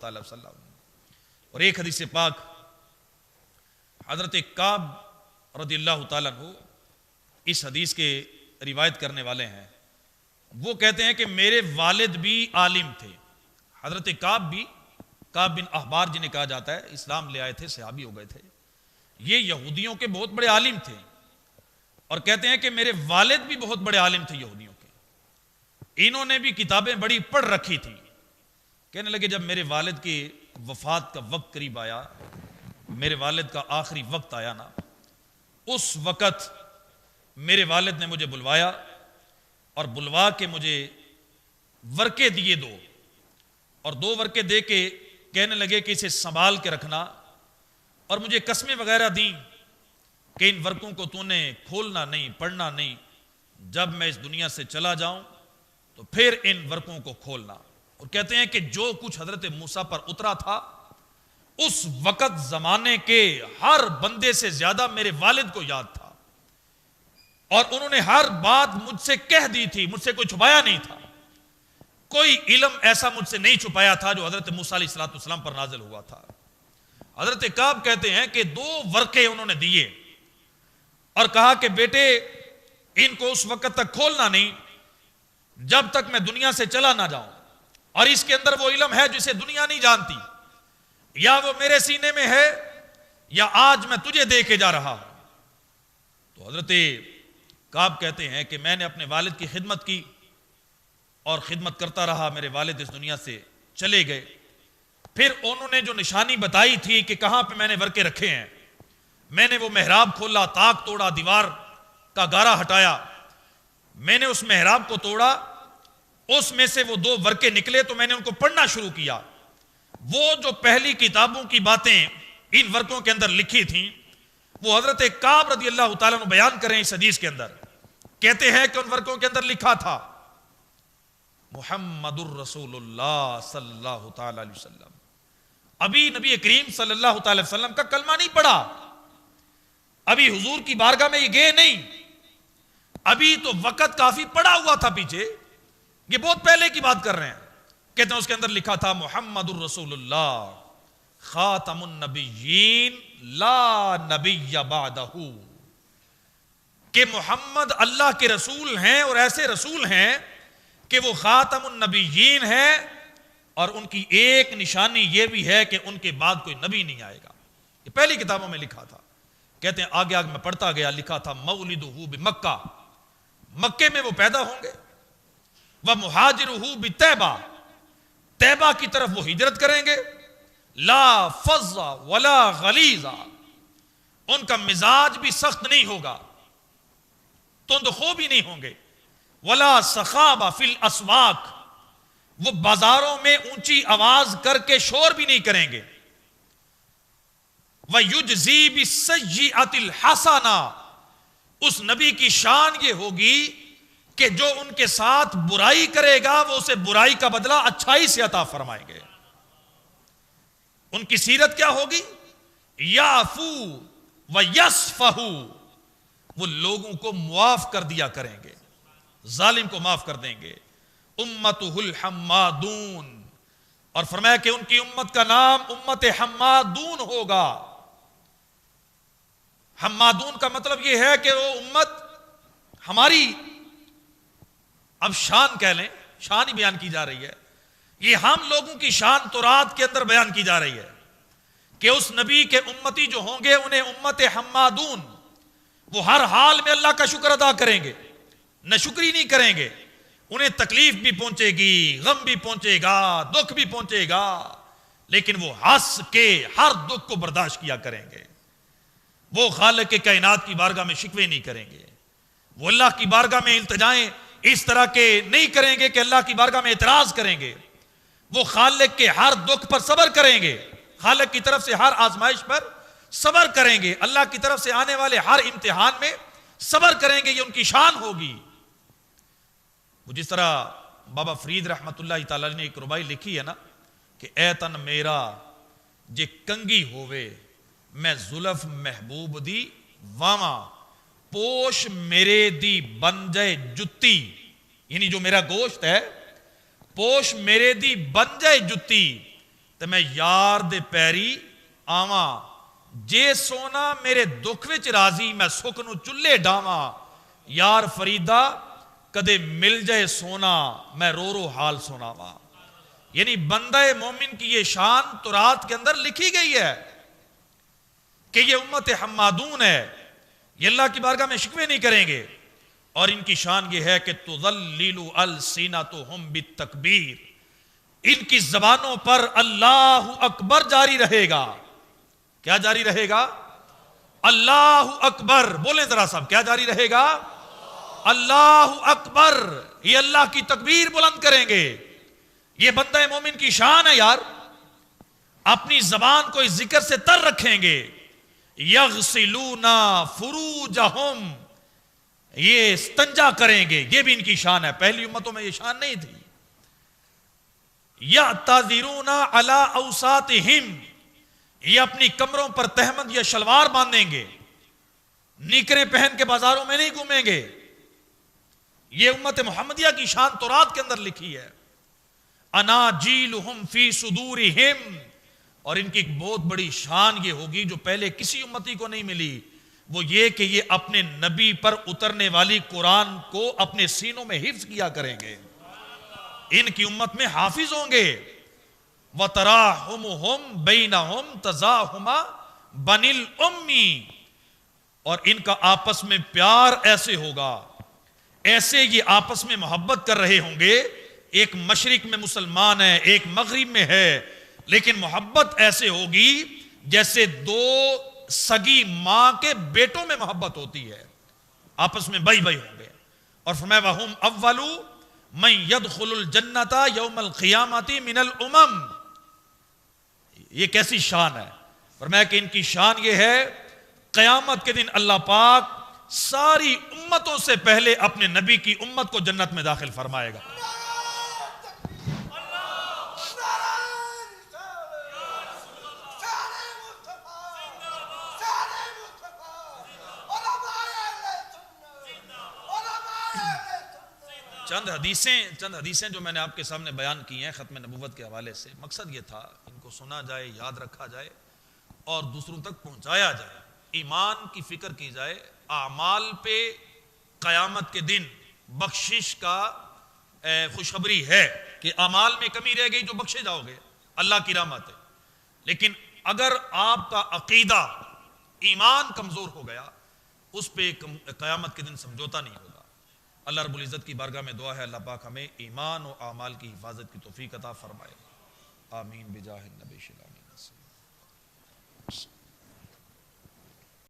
تعالی وسلم. اور ایک حدیث پاک حضرت کعب رضی اللہ تعالیٰ عنہ اس حدیث کے روایت کرنے والے ہیں. وہ کہتے ہیں کہ میرے والد بھی عالم تھے. حضرت کعب بن احبار جنہیں کہا جاتا ہے، اسلام لے آئے تھے، صحابی ہو گئے تھے. یہ یہودیوں کے بہت بڑے عالم تھے اور کہتے ہیں کہ میرے والد بھی بہت بڑے عالم تھے یہودیوں کے. انہوں نے بھی کتابیں بڑی پڑھ رکھی تھی. کہنے لگے جب میرے والد کی وفات کا وقت قریب آیا، میرے والد کا آخری وقت آیا نا، اس وقت میرے والد نے مجھے بلوایا اور بلوا کے مجھے ورقے دیے دو، اور دو ورقے دے کے کہنے لگے کہ اسے سنبھال کے رکھنا، اور مجھے قسمیں وغیرہ دیں کہ ان ورقوں کو تو نے کھولنا نہیں، پڑھنا نہیں، جب میں اس دنیا سے چلا جاؤں تو پھر ان ورقوں کو کھولنا. اور کہتے ہیں کہ جو کچھ حضرت موسیٰ پر اترا تھا اس وقت زمانے کے ہر بندے سے زیادہ میرے والد کو یاد تھا، اور انہوں نے ہر بات مجھ سے کہہ دی تھی، مجھ سے کوئی چھپایا نہیں تھا. کوئی علم ایسا مجھ سے نہیں چھپایا تھا جو حضرت موسیٰ علیہ السلام پر نازل ہوا تھا. حضرت کعب کہتے ہیں کہ دو ورقے انہوں نے دیے اور کہا کہ بیٹے ان کو اس وقت تک کھولنا نہیں جب تک میں دنیا سے چلا نہ جاؤں، اور اس کے اندر وہ علم ہے جسے دنیا نہیں جانتی، یا وہ میرے سینے میں ہے یا آج میں تجھے دے کے جا رہا ہوں. تو حضرت کعب کہتے ہیں کہ میں نے اپنے والد کی خدمت کی اور خدمت کرتا رہا. میرے والد اس دنیا سے چلے گئے. پھر انہوں نے جو نشانی بتائی تھی کہ کہاں پہ میں نے ورقے رکھے ہیں، میں نے وہ محراب کھولا، طاق توڑا، دیوار کا گارا ہٹایا، میں نے اس محراب کو توڑا، اس میں سے وہ دو ورقے نکلے تو میں نے ان کو پڑھنا شروع کیا. وہ جو پہلی کتابوں کی باتیں ان ورقوں کے اندر لکھی تھیں وہ حضرت کعب رضی اللہ تعالیٰ عنہ بیان کریں اس حدیث کے اندر. کہتے ہیں کہ ان ورقوں کے اندر لکھا تھا محمد الرسول اللہ صلی اللہ تعالیٰ علیہ وسلم. ابھی نبی کریم صلی اللہ تعالیٰ علیہ وسلم کا کلمہ نہیں پڑھا، ابھی حضور کی بارگاہ میں یہ گئے نہیں، ابھی تو وقت کافی پڑا ہوا تھا پیچھے، یہ بہت پہلے کی بات کر رہے ہیں. کہتے ہیں اس کے اندر لکھا تھا محمد الرسول اللہ خاتم النبیین لا نبی بعدہ، کہ محمد اللہ کے رسول ہیں اور ایسے رسول ہیں کہ وہ خاتم النبیین ہیں، اور ان کی ایک نشانی یہ بھی ہے کہ ان کے بعد کوئی نبی نہیں آئے گا. یہ پہلی کتابوں میں لکھا تھا. کہتے ہیں آگے آگے میں پڑھتا گیا، لکھا تھا مولدہ بمکہ، مکے میں وہ پیدا ہوں گے، ومہاجرہ بطیبہ، طیبہ کی طرف وہ ہجرت کریں گے، لا فظ ولا غلیظ، ان کا مزاج بھی سخت نہیں ہوگا، تند خو بھی نہیں ہوں گے، ولا سخاب فی الاسواق، وہ بازاروں میں اونچی آواز کر کے شور بھی نہیں کریں گے، وَيُجْزِي بِالسَّيِّئَةِ الْحَسَنَةِ، اس نبی کی شان یہ ہوگی کہ جو ان کے ساتھ برائی کرے گا وہ اسے برائی کا بدلہ اچھائی سے عطا فرمائیں گے. ان کی سیرت کیا ہوگی؟ یعفو ویصفح، وہ لوگوں کو معاف کر دیا کریں گے، ظالم کو معاف کر دیں گے. امتہ الحمادون، اور فرمایا کہ ان کی امت کا نام امت حمادون ہوگا. حمادون کا مطلب یہ ہے کہ وہ امت ہماری، اب شان کہہ لیں، شان ہی بیان کی جا رہی ہے، یہ ہم لوگوں کی شان تورات کے اندر بیان کی جا رہی ہے کہ اس نبی کے امتی جو ہوں گے انہیں امت حمادون، وہ ہر حال میں اللہ کا شکر ادا کریں گے، نہ شکری نہیں کریں گے. انہیں تکلیف بھی پہنچے گی، غم بھی پہنچے گا، دکھ بھی پہنچے گا، لیکن وہ ہنس کے ہر دکھ کو برداشت کیا کریں گے. وہ خالق کائنات کی بارگاہ میں شکوے نہیں کریں گے، وہ اللہ کی بارگاہ میں التجائیں اس طرح کے نہیں کریں گے کہ اللہ کی بارگاہ میں اعتراض کریں گے. وہ خالق کے ہر دکھ پر صبر کریں گے، خالق کی طرف سے ہر آزمائش پر صبر کریں گے، اللہ کی طرف سے آنے والے ہر امتحان میں صبر کریں گے. یہ ان کی شان ہوگی. وہ جس طرح بابا فرید رحمت اللہ تعالی نے ایک ربائی لکھی ہے نا کہ اے تن میرا جے کنگی ہوئے میں زلف محبوب دی واواں، پوش میرے دی بن جائے جتی، یعنی جو میرا گوشت ہے پوش میرے دی بن جائے جتی، تے میں یار دے پیری آواں، جے سونا میرے دکھ وچ راضی میں سکھ نو چلے ڈاواں، یار فریدا کدے مل جائے سونا میں رو رو حال سناواں۔ یعنی بندہ مومن کی یہ شان تورات کے اندر لکھی گئی ہے کہ یہ امت حمادون ہے، یہ اللہ کی بارگاہ میں شکوے نہیں کریں گے، اور ان کی شان یہ ہے کہ تذلل السنتہم بالتکبیر، ان کی زبانوں پر اللہ اکبر جاری رہے گا۔ کیا جاری رہے گا؟ اللہ اکبر، بولیں ذرا صاحب، کیا جاری رہے گا؟ اللہ اکبر، یہ اللہ کی تکبیر بلند کریں گے۔ یہ بندہ مومن کی شان ہے یار، اپنی زبان کو اس ذکر سے تر رکھیں گے۔ یغسلون فروجہم، یہ استنجا کریں گے، یہ بھی ان کی شان ہے، پہلی امتوں میں یہ شان نہیں تھی۔ یعتذرون علی اوساطہم، یہ اپنی کمروں پر تہمد یا شلوار باندھیں گے، نیکریں پہن کے بازاروں میں نہیں گھومیں گے۔ یہ امت محمدیہ کی شان تورات کے اندر لکھی ہے۔ اناجیلہم فی صدورہم، اور ان کی ایک بہت بڑی شان یہ ہوگی جو پہلے کسی امتی کو نہیں ملی، وہ یہ کہ یہ اپنے نبی پر اترنے والی قرآن کو اپنے سینوں میں حفظ کیا کریں گے، ان کی امت میں حافظ ہوں گے۔ وَتَرَاحُمُهُمْ بَيْنَهُمْ تَزَاحُمَ بَنِي الْأُمِّ، اور ان کا آپس میں پیار ایسے ہوگا، ایسے یہ آپس میں محبت کر رہے ہوں گے، ایک مشرق میں مسلمان ہے ایک مغرب میں ہے، لیکن محبت ایسے ہوگی جیسے دو سگی ماں کے بیٹوں میں محبت ہوتی ہے، آپس میں بھائی بھائی ہوں گے۔ اور فرمایا وَهُمْ أَوَّلُ مَنْ يَدْخُلُ الْجَنَّةَ يَوْمَ الْقِيَامَةِ مِنَ الْأُمَمِ، یہ کیسی شان ہے؟ فرمایا کہ ان کی شان یہ ہے قیامت کے دن اللہ پاک ساری امتوں سے پہلے اپنے نبی کی امت کو جنت میں داخل فرمائے گا۔ چند حدیثیں جو میں نے آپ کے سامنے بیان کی ہیں ختم نبوت کے حوالے سے، مقصد یہ تھا ان کو سنا جائے، یاد رکھا جائے اور دوسروں تک پہنچایا جائے، ایمان کی فکر کی جائے، اعمال پہ قیامت کے دن بخشش کا خوشخبری ہے کہ اعمال میں کمی رہ گئی جو بخشے جاؤ گے، اللہ کی رحمت ہے۔ لیکن اگر آپ کا عقیدہ ایمان کمزور ہو گیا، اس پہ قیامت کے دن سمجھوتا نہیں ہوگا۔ اللہ رب العزت کی بارگاہ میں دعا ہے اللہ پاک ہمیں ایمان و اعمال کی حفاظت کی توفیق عطا فرمائے، آمین بجاہ النبی صلی اللہ علیہ وسلم۔